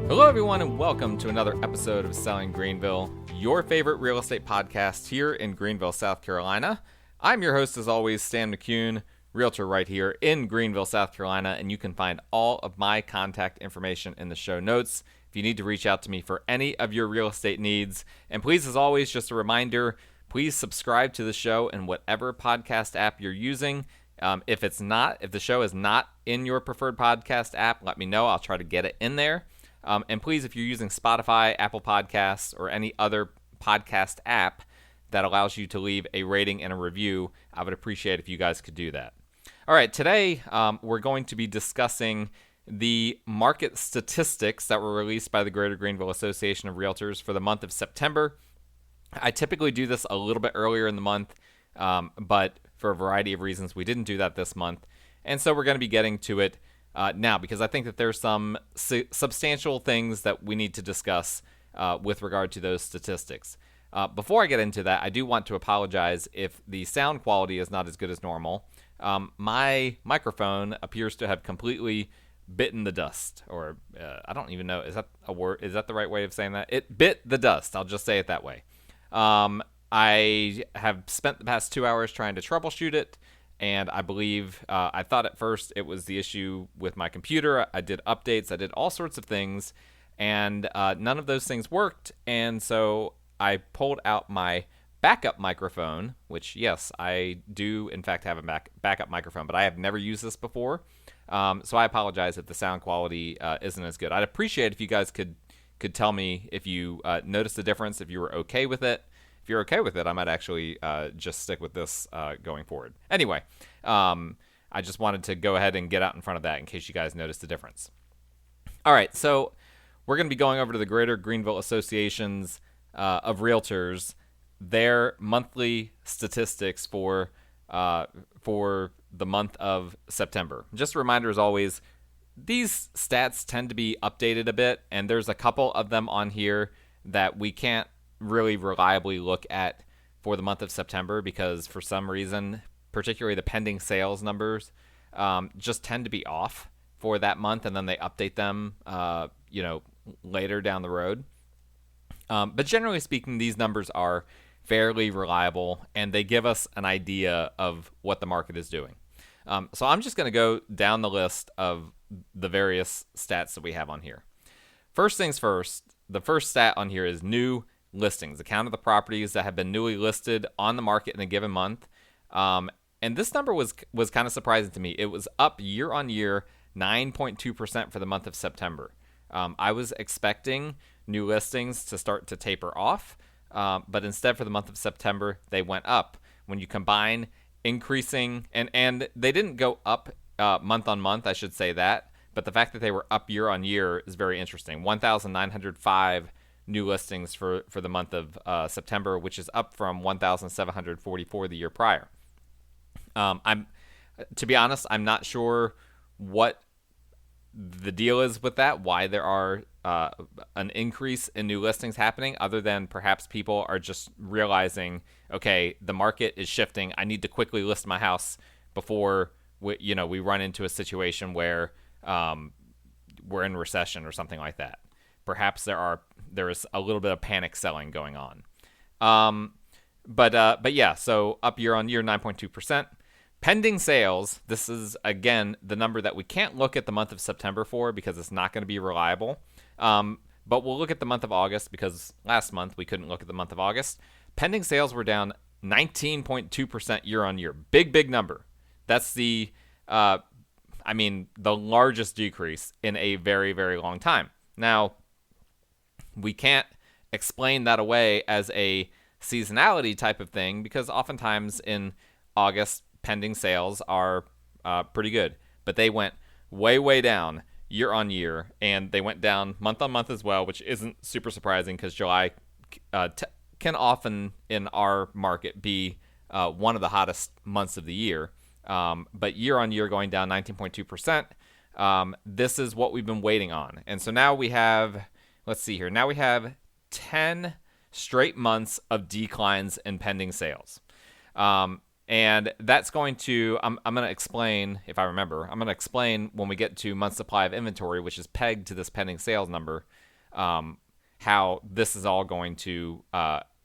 Hello, everyone, and welcome to another episode of Selling Greenville, your favorite real estate podcast here in Greenville, South Carolina. I'm your host, as always, Stan McCune, realtor right here in Greenville, South Carolina, and you can find all of my contact information in the show notes if you need to reach out to me for any of your real estate needs. And please, as always, just a reminder, please subscribe to the show in whatever podcast app you're using. If the show is not in your preferred podcast app, let me know. I'll try to get it in there. And please, if you're using Spotify, Apple Podcasts, or any other podcast app that allows you to leave a rating and a review, I would appreciate if you guys could do that. All right, today we're going to be discussing the market statistics that were released by the Greater Greenville Association of Realtors for the month of September. I typically do this a little bit earlier in the month, but for a variety of reasons, we didn't do that this month. And so we're going to be getting to it now, because I think that there's some substantial things that we need to discuss with regard to those statistics. Before I get into that, I do want to apologize if the sound quality is not as good as normal. My microphone appears to have completely bitten the dust, or I don't even know, is that a word? Is that the right way of saying that? It bit the dust. I'll just say it that way. I have spent the past 2 hours trying to troubleshoot it. And I believe, I thought at first it was the issue with my computer. I did updates, I did all sorts of things, and none of those things worked. And so I pulled out my backup microphone, which, yes, I do in fact have a backup microphone, but I have never used this before. So I apologize if the sound quality isn't as good. I'd appreciate if you guys could tell me if you noticed the difference, if you were okay with it. If you're okay with it, I might actually just stick with this going forward. Anyway, I just wanted to go ahead and get out in front of that in case you guys noticed the difference. All right, so we're going to be going over to the Greater Greenville Associations of Realtors, their monthly statistics for the month of September. Just a reminder, as always, these stats tend to be updated a bit, and there's a couple of them on here that we can't really reliably look at for the month of September because for some reason, particularly the pending sales numbers, just tend to be off for that month, and then they update them, later down the road. But generally speaking, these numbers are fairly reliable, and they give us an idea of what the market is doing. So I'm just going to go down the list of the various stats that we have on here. First things first, the first stat on here is new listings, the count of the properties that have been newly listed on the market in a given month. And this number was kind of surprising to me. It was up year on year, 9.2% for the month of September. I was expecting new listings to start to taper off, but instead for the month of September, they went up. When you combine increasing, and they didn't go up month on month, I should say that, but the fact that they were up year on year is very interesting. 1,905 new listings for the month of September, which is up from 1,744 the year prior. To be honest, I'm not sure what the deal is with that, why there are an increase in new listings happening, other than perhaps people are just realizing, okay, the market is shifting. I need to quickly list my house before we run into a situation where we're in recession or something like that. Perhaps there is a little bit of panic selling going on. But yeah, so up year on year, 9.2%. Pending sales, this is, again, the number that we can't look at the month of September for because it's not going to be reliable. But we'll look at the month of August because last month we couldn't look at the month of August. Pending sales were down 19.2% year on year. Big number. That's the largest decrease in a very, very long time. Now, we can't explain that away as a seasonality type of thing because oftentimes in August, pending sales are pretty good. But they went way down year on year, and they went down month on month as well, which isn't super surprising because July can often in our market be one of the hottest months of the year. But year on year going down 19.2%. This is what we've been waiting on. And so now we have, let's see here. Now we have 10 straight months of declines in pending sales. And that's going to, I'm going to explain, if I remember, I'm going to explain when we get to month supply of inventory, which is pegged to this pending sales number, how this is all going to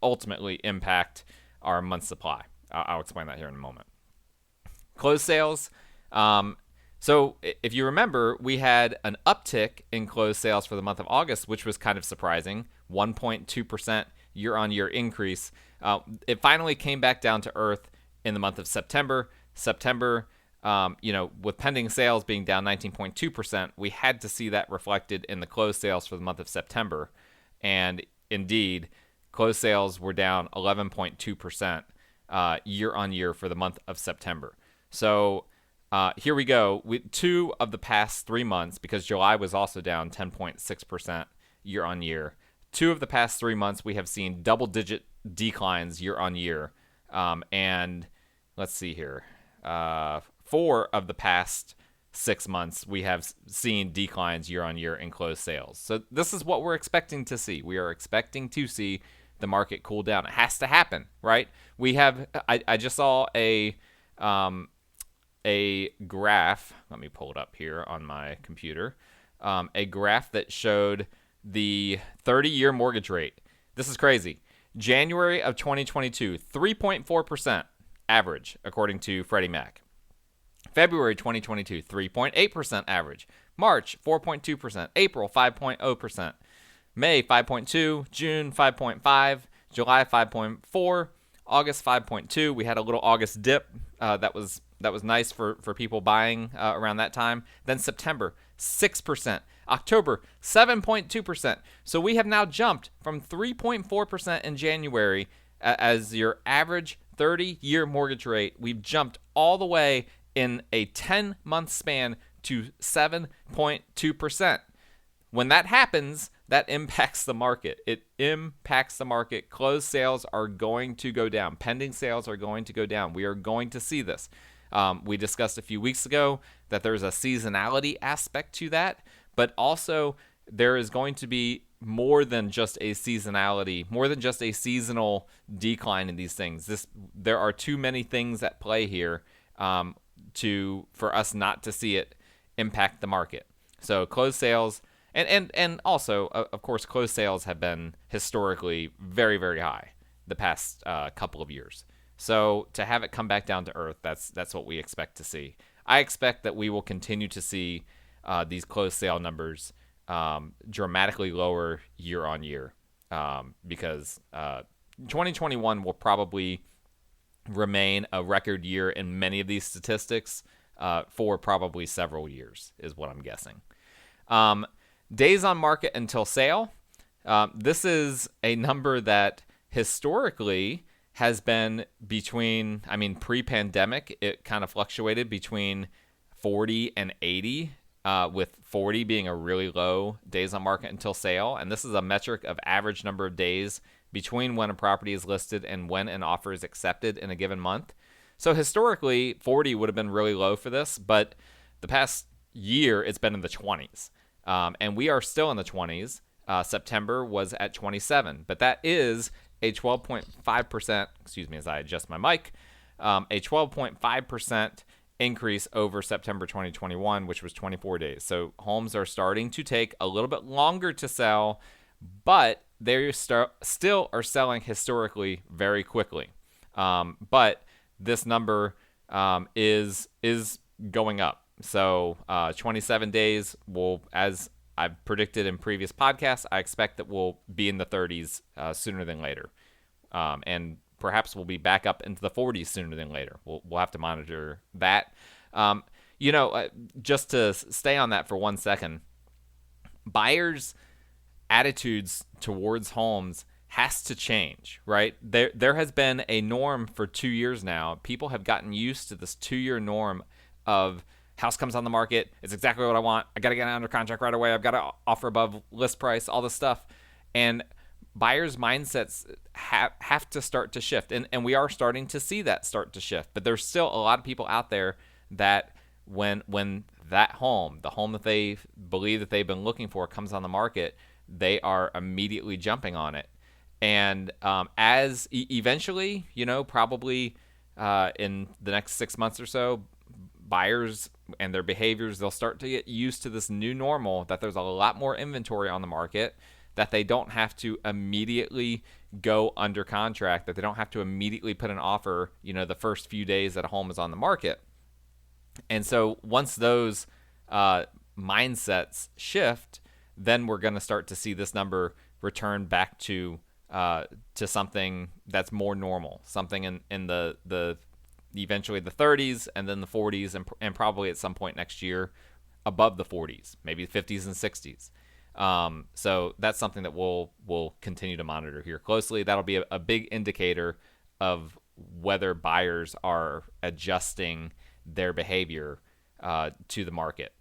ultimately impact our month supply. I'll explain that here in a moment. Closed sales. So if you remember, we had an uptick in closed sales for the month of August, which was kind of surprising, 1.2% year-on-year increase. It finally came back down to earth in the month of September. With pending sales being down 19.2%, we had to see that reflected in the closed sales for the month of September. And indeed, closed sales were down 11.2% year-on-year for the month of September. So here we go. With 2 of the past 3 months, because July was also down 10.6% year-on-year. 2 of the past 3 months, we have seen double-digit declines year-on-year. And let's see here. 4 of the past 6 months, we have seen declines year-on-year in closed sales. So this is what we're expecting to see. We are expecting to see the market cool down. It has to happen, right? We have. I just saw a graph. Let me pull it up here on my computer. A graph that showed the 30-year mortgage rate. This is crazy. January of 2022, 3.4% average, according to Freddie Mac. February 2022, 3.8% average. March, 4.2%. April, 5.0%. May, 5.2%. June, 5.5%. July, 5.4%. August, 5.2%. We had a little August dip. That was nice for people buying around that time. Then September, 6%. October, 7.2%. So we have now jumped from 3.4% in January as your average 30-year mortgage rate. We've jumped all the way in a 10-month span to 7.2%. When that happens, that impacts the market. It impacts the market. Closed sales are going to go down. Pending sales are going to go down. We are going to see this. We discussed a few weeks ago that there's a seasonality aspect to that, but also there is going to be more than just a seasonality, more than just a seasonal decline in these things. There are too many things at play here for us not to see it impact the market. So closed sales, and also, of course, closed sales have been historically very, very high the past couple of years. So to have it come back down to earth, that's what we expect to see. I expect that we will continue to see these closed sale numbers dramatically lower year on year because 2021 will probably remain a record year in many of these statistics for probably several years, is what I'm guessing. Days on market until sale. This is a number that historically has been between, pre-pandemic, it kind of fluctuated between 40 and 80, with 40 being a really low days on market until sale. And this is a metric of average number of days between when a property is listed and when an offer is accepted in a given month. So historically, 40 would have been really low for this, but the past year, it's been in the 20s. And we are still in the 20s. September was at 27, but that is a 12.5%, excuse me as I adjust my mic, a 12.5% increase over September 2021, which was 24 days. So homes are starting to take a little bit longer to sell, but they still are selling historically very quickly. But this number is going up. So 27 days will, as I've predicted in previous podcasts, I expect that we'll be in the 30s sooner than later. And perhaps we'll be back up into the 40s sooner than later. We'll have to monitor that. Just to stay on that for 1 second, buyers' attitudes towards homes has to change, right? There has been a norm for 2 years now. People have gotten used to this 2-year norm of house comes on the market. It's exactly what I want. I got to get it under contract right away. I've got to offer above list price, all this stuff. And buyers' mindsets have to start to shift. And we are starting to see that start to shift. But there's still a lot of people out there that when that home, the home that they believe that they've been looking for comes on the market, they are immediately jumping on it. And as eventually, probably in the next 6 months or so, buyers and their behaviors, they'll start to get used to this new normal, that there's a lot more inventory on the market, that they don't have to immediately go under contract, that they don't have to immediately put an offer, the first few days that a home is on the market. And so once those mindsets shift, then we're going to start to see this number return back to something that's more normal, something in the eventually the 30s, and then the 40s, and probably at some point next year above the 40s, maybe 50s and 60s. So that's something that we'll continue to monitor here closely. That'll be a big indicator of whether buyers are adjusting their behavior to the market.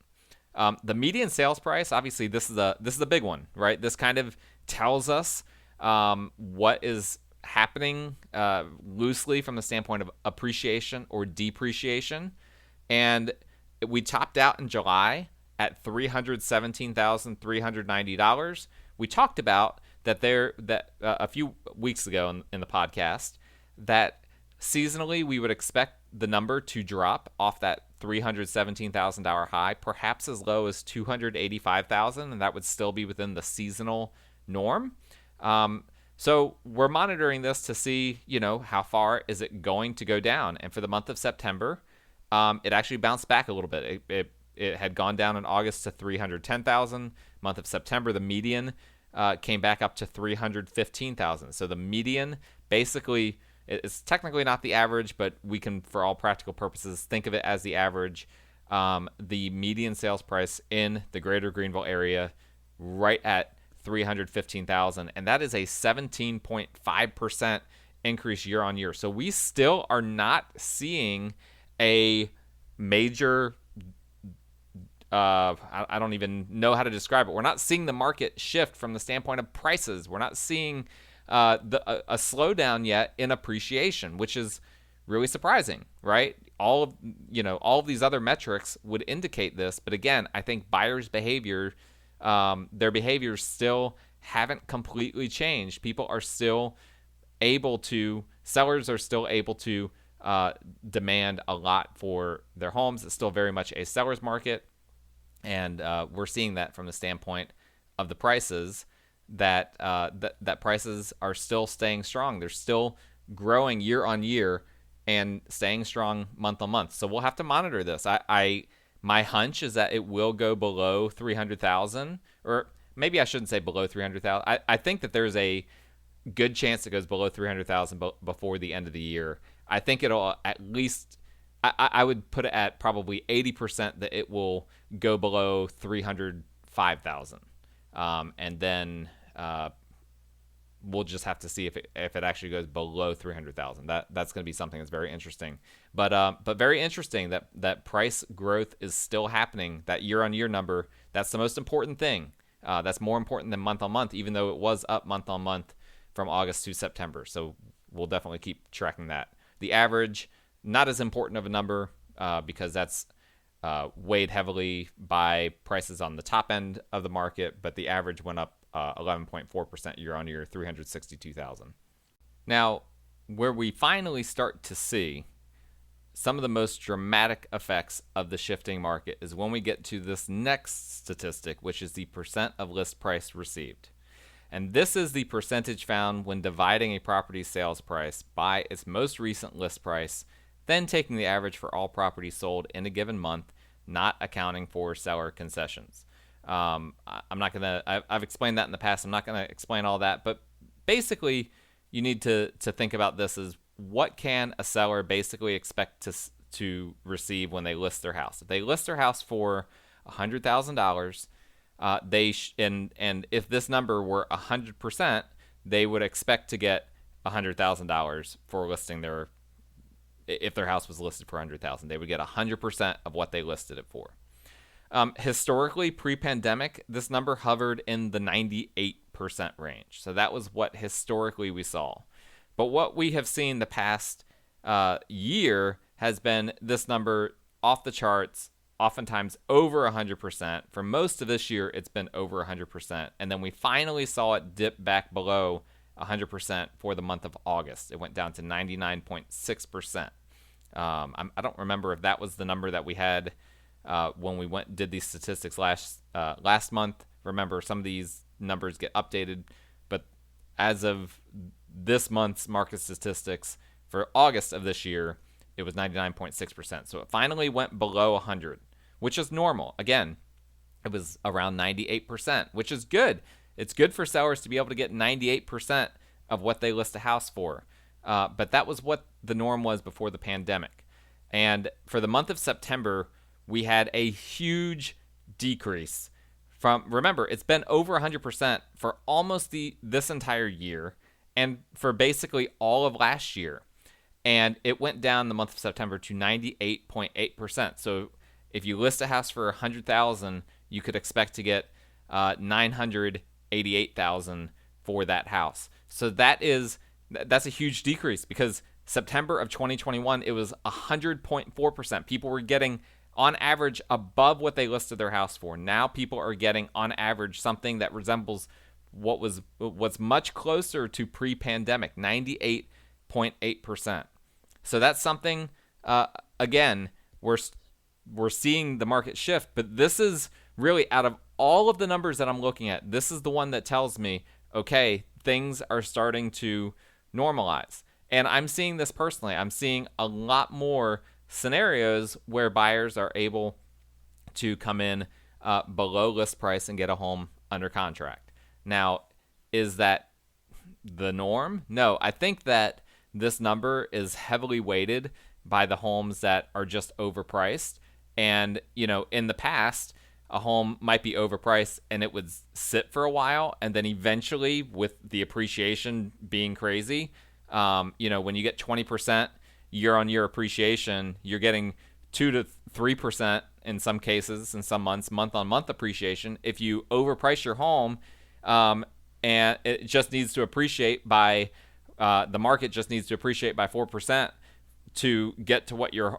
The median sales price, obviously, this is a big one, right? This kind of tells us what is happening loosely from the standpoint of appreciation or depreciation. And we topped out in July at $317,390. We talked about that a few weeks ago in the podcast, that seasonally we would expect the number to drop off that $317,000 high, perhaps as low as $285,000, and that would still be within the seasonal norm. So we're monitoring this to see, how far is it going to go down. And for the month of September, it actually bounced back a little bit. It had gone down in August to $310,000. Month of September, the median came back up to $315,000. So the median basically, it's technically not the average, but we can, for all practical purposes, think of it as the average. The median sales price in the greater Greenville area, right at $315,000, and that is a 17.5% increase year on year. So we still are not seeing a major I don't even know how to describe it. We're not seeing the market shift from the standpoint of prices. We're not seeing a slowdown yet in appreciation, which is really surprising, right? All of these other metrics would indicate this, but again, I think buyers' behavior, their behaviors still haven't completely changed. Sellers are still able to demand a lot for their homes. It's still very much a seller's market. And we're seeing that from the standpoint of the prices, that prices are still staying strong. They're still growing year on year and staying strong month on month. So we'll have to monitor this. My hunch is that it will go below 300,000, or maybe I shouldn't say below 300,000. I think that there's a good chance it goes below 300,000 before the end of the year. I think it'll at least, I would put it at probably 80% that it will go below 305,000. And then we'll just have to see if it actually goes below 300,000. That's going to be something that's very interesting. But very interesting that price growth is still happening. That year-on-year number, that's the most important thing. That's more important than month-on-month, even though it was up month-on-month from August to September. So we'll definitely keep tracking that. The average, not as important of a number because that's weighed heavily by prices on the top end of the market, but the average went up 11.4% year on year, 362,000. Now, where we finally start to see some of the most dramatic effects of the shifting market is when we get to this next statistic, which is the percent of list price received. And this is the percentage found when dividing a property's sales price by its most recent list price, then taking the average for all properties sold in a given month, not accounting for seller concessions. I've explained that in the past. I'm not going to explain all that, but basically you need to think about this as what can a seller basically expect to receive when they list their house. If they list their house for $100,000, and if this number were 100%, they would expect to get $100,000 for listing if their house was listed for $100,000. They would get 100% of what they listed it for. Historically, pre-pandemic, this number hovered in the 98% range. So that was what historically we saw. But what we have seen the past year has been this number off the charts, oftentimes over 100%. For most of this year, it's been over 100%. And then we finally saw it dip back below 100% for the month of August. It went down to 99.6%. I don't remember if that was the number that we had when we did these statistics last month. Remember, some of these numbers get updated, but as of this month's market statistics for August of this year, it was 99.6%. So it finally went below 100, which is normal. Again, it was around 98%, which is good. It's good for sellers to be able to get 98% of what they list a house for. But that was what the norm was before the pandemic. And for the month of September, we had a huge decrease remember, it's been over 100% for almost this entire year and for basically all of last year. And it went down the month of September to 98.8%. So if you list a house for 100,000, you could expect to get 988,000 for that house. So that's a huge decrease, because September of 2021, it was 100.4%. People were getting on average above what they listed their house for. Now people are getting on average something that resembles what's much closer to pre-pandemic, 98.8%. So that's something, again, we're seeing the market shift, but this is really, out of all of the numbers that I'm looking at, this is the one that tells me, okay, things are starting to normalize. And I'm seeing this personally. I'm seeing a lot more scenarios where buyers are able to come in below list price and get a home under contract. Now, is that the norm? No, I think that this number is heavily weighted by the homes that are just overpriced. And, in the past, a home might be overpriced and it would sit for a while, and then eventually, with the appreciation being crazy, when you get 20% year-on-year appreciation, you're getting 2 to 3% in some cases, in some months, month-on-month appreciation. If you overprice your home, and it just needs to appreciate by the market just needs to appreciate by 4% to get to what you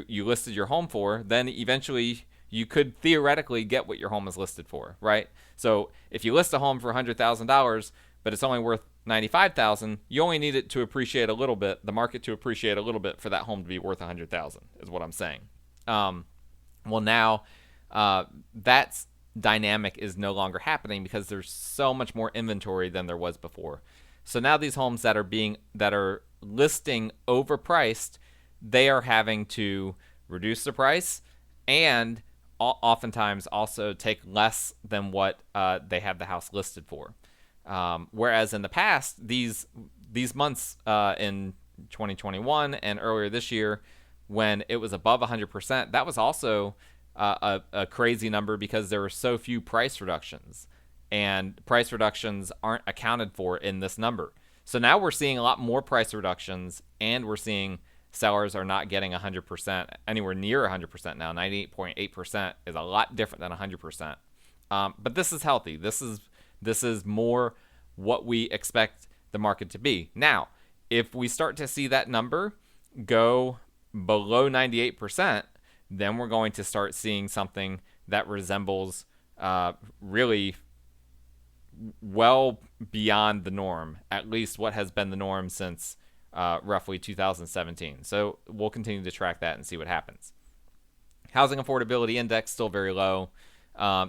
listed your home for, then eventually you could theoretically get what your home is listed for, right? So if you list a home for $100,000, but it's only worth $95,000, you only need it to appreciate a little bit, the market to appreciate a little bit for that home to be worth $100,000, is what I'm saying. Well, now that dynamic is no longer happening because there's so much more inventory than there was before. So now these homes that are listing overpriced, they are having to reduce the price and oftentimes also take less than what they have the house listed for. Whereas in the past, these months in 2021 and earlier this year, when it was above 100%, that was also a crazy number because there were so few price reductions, and price reductions aren't accounted for in this number. So now we're seeing a lot more price reductions, and we're seeing sellers are not getting 100%, anywhere near 100% now. 98.8% is a lot different than 100%. But this is healthy. This is more what we expect the market to be. Now, if we start to see that number go below 98%, then we're going to start seeing something that resembles really well beyond the norm, at least what has been the norm since roughly 2017. So we'll continue to track that and see what happens. Housing affordability index still very low.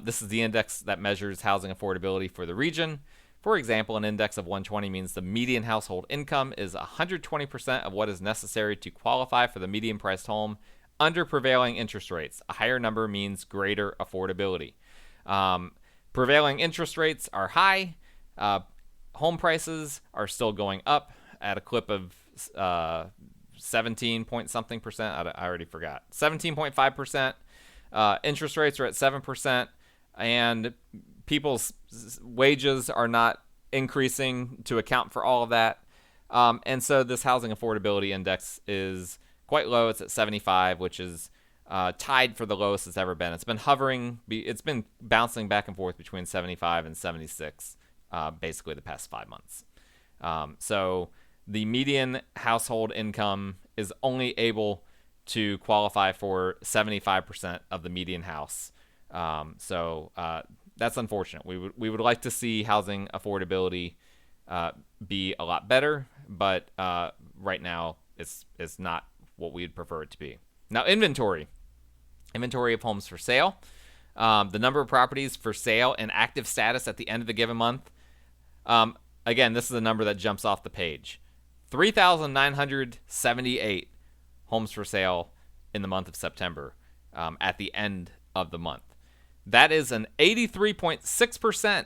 This is the index that measures housing affordability for the region. For example, an index of 120 means the median household income is 120% of what is necessary to qualify for the median priced home under prevailing interest rates. A higher number means greater affordability. Prevailing interest rates are high. Home prices are still going up at a clip of 17 point something percent. I already forgot. 17.5%. Interest rates are at 7%, and people's wages are not increasing to account for all of that. And so this housing affordability index is quite low. It's at 75, which is tied for the lowest it's ever been. It's been bouncing back and forth between 75 and 76 basically the past 5 months. So the median household income is only able to qualify for 75% of the median house. So that's unfortunate. We would like to see housing affordability be a lot better, but right now it's not what we would prefer it to be. Now, inventory of homes for sale. The number of properties for sale and active status at the end of the given month. Again, this is a number that jumps off the page. 3,978 homes for sale in the month of September at the end of the month. That is an 83.6%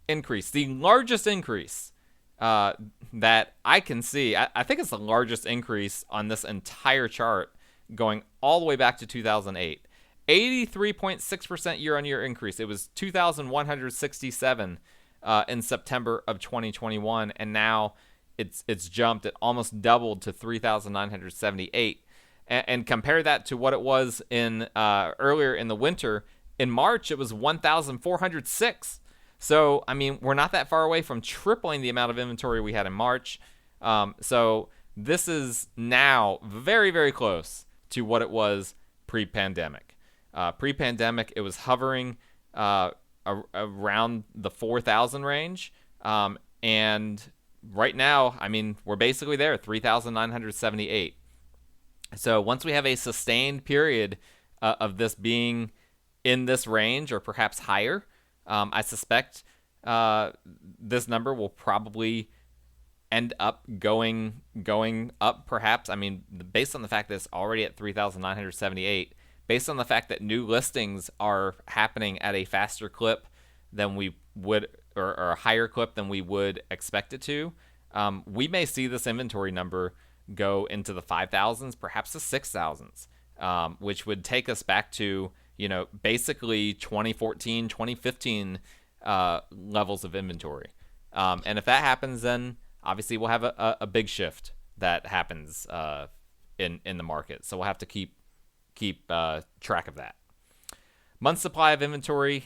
increase, the largest increase that I can see. I think it's the largest increase on this entire chart going all the way back to 2008. 83.6% year-on-year increase. It was 2,167 in September of 2021, and now it's jumped. It almost doubled to 3,978. And compare that to what it was in earlier in the winter. In March, it was 1,406. So, I mean, we're not that far away from tripling the amount of inventory we had in March. So this is now very, very close to what it was pre-pandemic. Pre-pandemic, it was hovering around the 4,000 range. And right now, I mean, we're basically there, 3,978. So once we have a sustained period of this being in this range or perhaps higher, I suspect this number will probably end up going up perhaps. I mean, based on the fact that it's already at 3,978, based on the fact that new listings are happening at a faster clip than we would, or a higher clip than we would expect it to, we may see this inventory number go into the 5,000s, perhaps the 6,000s, which would take us back to, basically 2014, 2015 levels of inventory. And if that happens, then obviously we'll have a big shift that happens in the market. So we'll have to keep track of that. Month supply of inventory.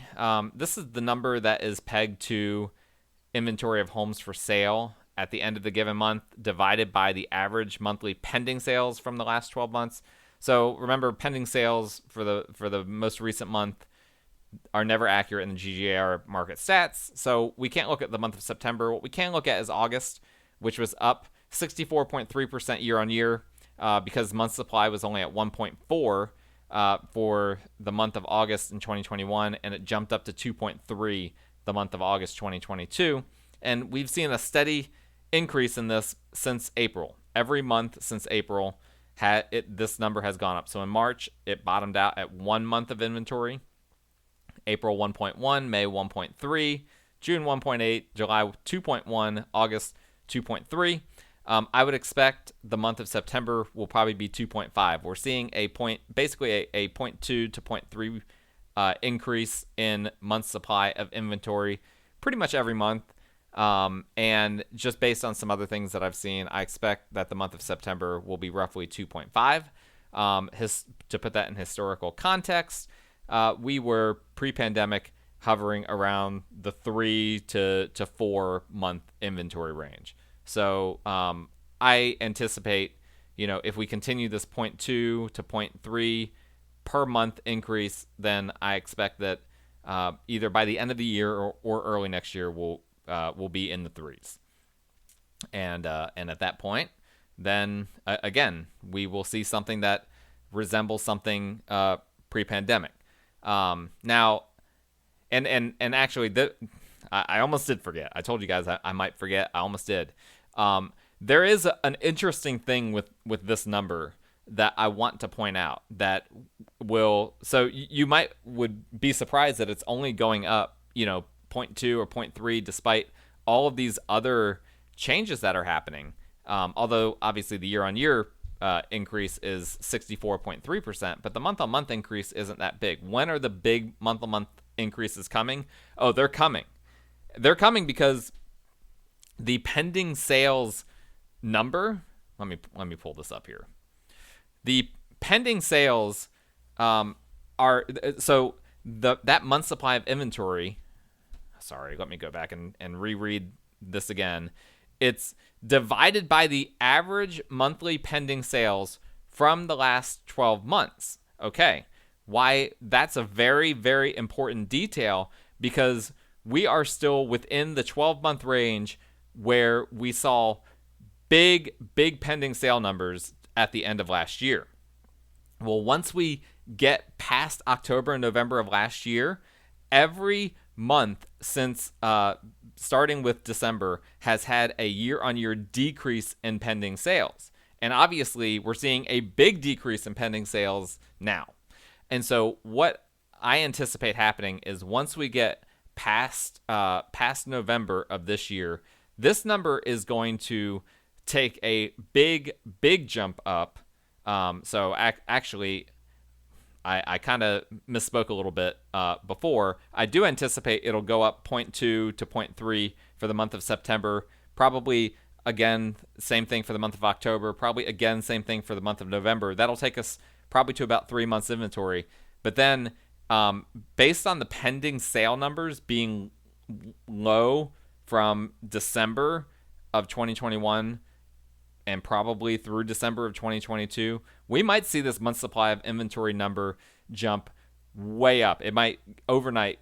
This is the number that is pegged to inventory of homes for sale at the end of the given month, divided by the average monthly pending sales from the last 12 months. So remember, pending sales for the most recent month are never accurate in the GGR market stats. So we can't look at the month of September. What we can look at is August, which was up 64.3% year on year, because month supply was only at 1.4 for the month of August in 2021, and it jumped up to 2.3 the month of August 2022. And we've seen a steady increase in this since April. Every month since April, this number has gone up. So in March, it bottomed out at 1 month of inventory. April 1.1, May 1.3, June 1.8, July 2.1, August 2.3. I would expect the month of September will probably be 2.5. We're seeing basically a 0.2 to 0.3 increase in month supply of inventory pretty much every month. And just based on some other things that I've seen, I expect that the month of September will be roughly 2.5. To put that in historical context, we were pre-pandemic hovering around the 3 to 4 month inventory range. So I anticipate, if we continue this 0.2 to 0.3 per month increase, then I expect that either by the end of the year or early next year we'll be in the 3s. And at that point, then again, we will see something that resembles something pre-pandemic. Now, and actually, I almost did forget. I told you guys I might forget. I almost did. There is an interesting thing with this number that I want to point out that so you would be surprised that it's only going up, 0.2 or 0.3, despite all of these other changes that are happening. Although obviously the year-on-year increase is 64.3%, but the month-on-month increase isn't that big. When are the big month-on-month increases coming? Oh, they're coming. They're coming because the pending sales number, let me pull this up here. The pending sales are, so that month supply of inventory, sorry, let me go back and reread this again. It's divided by the average monthly pending sales from the last 12 months. Okay. Why? That's a very, very important detail, because we are still within the 12-month range where we saw big pending sale numbers at the end of last year. Well, once we get past October and November of last year, every month since starting with December has had a year-on-year decrease in pending sales. And obviously, we're seeing a big decrease in pending sales now. And so what I anticipate happening is once we get past November of this year, this number is going to take a big jump up. Actually, I kind of misspoke a little bit before. I do anticipate it'll go up 0.2 to 0.3 for the month of September. Probably, again, same thing for the month of October. Probably, again, same thing for the month of November. That'll take us probably to about 3 months inventory. But then, based on the pending sale numbers being low from December of 2021 and probably through December of 2022, we might see this month supply of inventory number jump way up. It might overnight,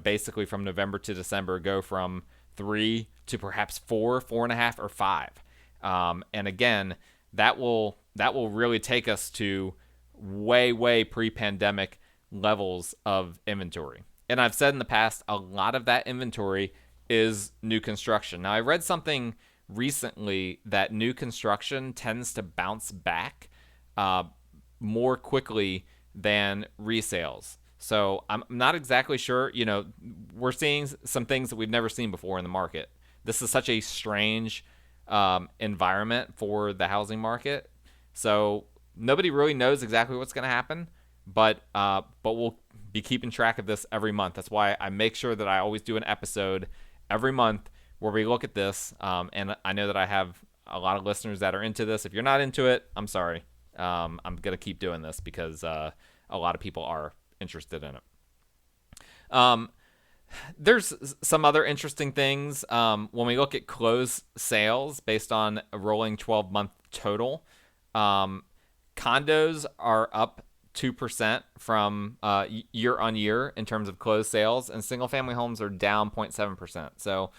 basically from November to December, go from 3 to perhaps 4, 4.5, or 5. And again, that will really take us to way pre-pandemic levels of inventory. And I've said in the past, a lot of that inventory is new construction. Now, I read something recently that new construction tends to bounce back more quickly than resales. So I'm not exactly sure. We're seeing some things that we've never seen before in the market. This is such a strange environment for the housing market. So nobody really knows exactly what's going to happen, but we'll be keeping track of this every month. That's why I make sure that I always do an episode every month where we look at this, and I know that I have a lot of listeners that are into this. If you're not into it, I'm sorry. I'm going to keep doing this because a lot of people are interested in it. There's some other interesting things. When we look at closed sales based on a rolling 12-month total, condos are up 2% from year on year in terms of closed sales, and single-family homes are down 0.7%. So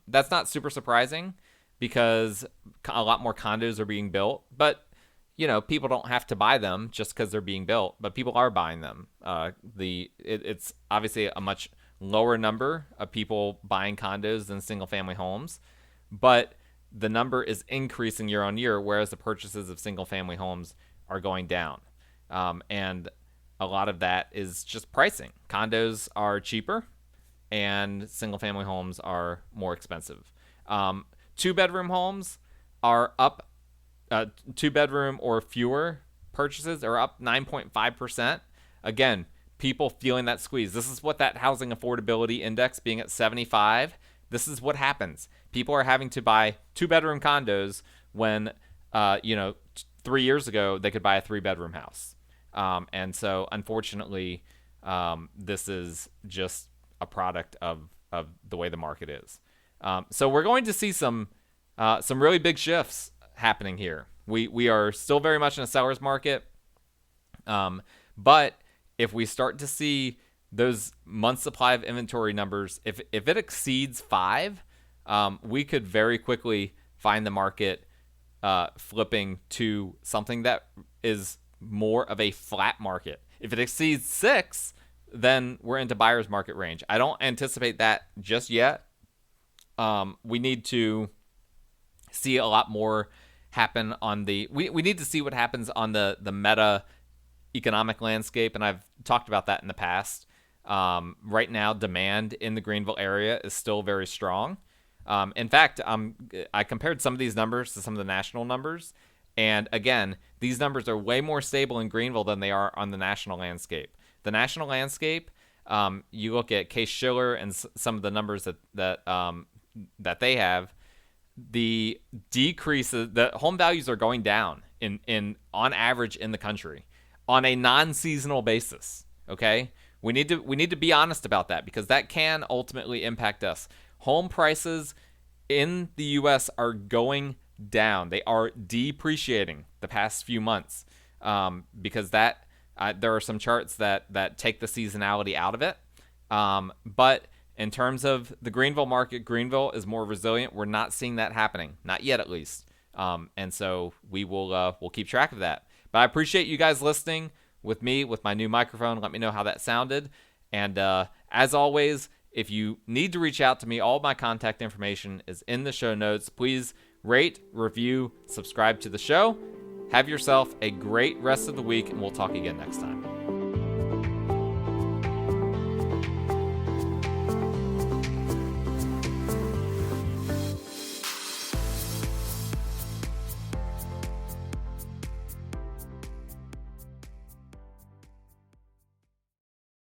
that's not super surprising because a lot more condos are being built, but people don't have to buy them just because they're being built, but people are buying them. It's obviously a much lower number of people buying condos than single family homes, but the number is increasing year on year, whereas the purchases of single family homes are going down. And a lot of that is just pricing. Condos are cheaper and single family homes are more expensive. 2-bedroom homes are up, 2-bedroom or fewer purchases are up 9.5%. Again, people feeling that squeeze. This is what that housing affordability index being at 75, this is what happens. People are having to buy 2-bedroom condos when, 3 years ago, they could buy a 3-bedroom house. And so, unfortunately, this is just a product of the way the market is. So we're going to see some really big shifts happening here. We are still very much in a seller's market, but if we start to see those month supply of inventory numbers, if it exceeds 5, we could very quickly find the market flipping to something that is more of a flat market. If it exceeds 6, then we're into buyer's market range. I don't anticipate that just yet. We need to see a lot more happen on the we need to see what happens on the meta economic landscape, and I've talked about that in the past. Right now, demand in the Greenville area is still very strong. In fact, I compared some of these numbers to some of the national numbers, and again, these numbers are way more stable in Greenville than they are on the national landscape. The national landscape, you look at Case-Shiller and some of the numbers that they have, the decreases, the home values are going down in on average in the country on a non-seasonal basis. Okay, we need to be honest about that because that can ultimately impact us. Home prices in the U.S. are going down. They are depreciating the past few months because that there are some charts that take the seasonality out of it. But in terms of the Greenville market, Greenville is more resilient. We're not seeing that happening, not yet at least. And so we'll keep track of that. But I appreciate you guys listening with me with my new microphone. Let me know how that sounded. And as always, if you need to reach out to me, all my contact information is in the show notes. Please rate, review, subscribe to the show. Have yourself a great rest of the week, and we'll talk again next time.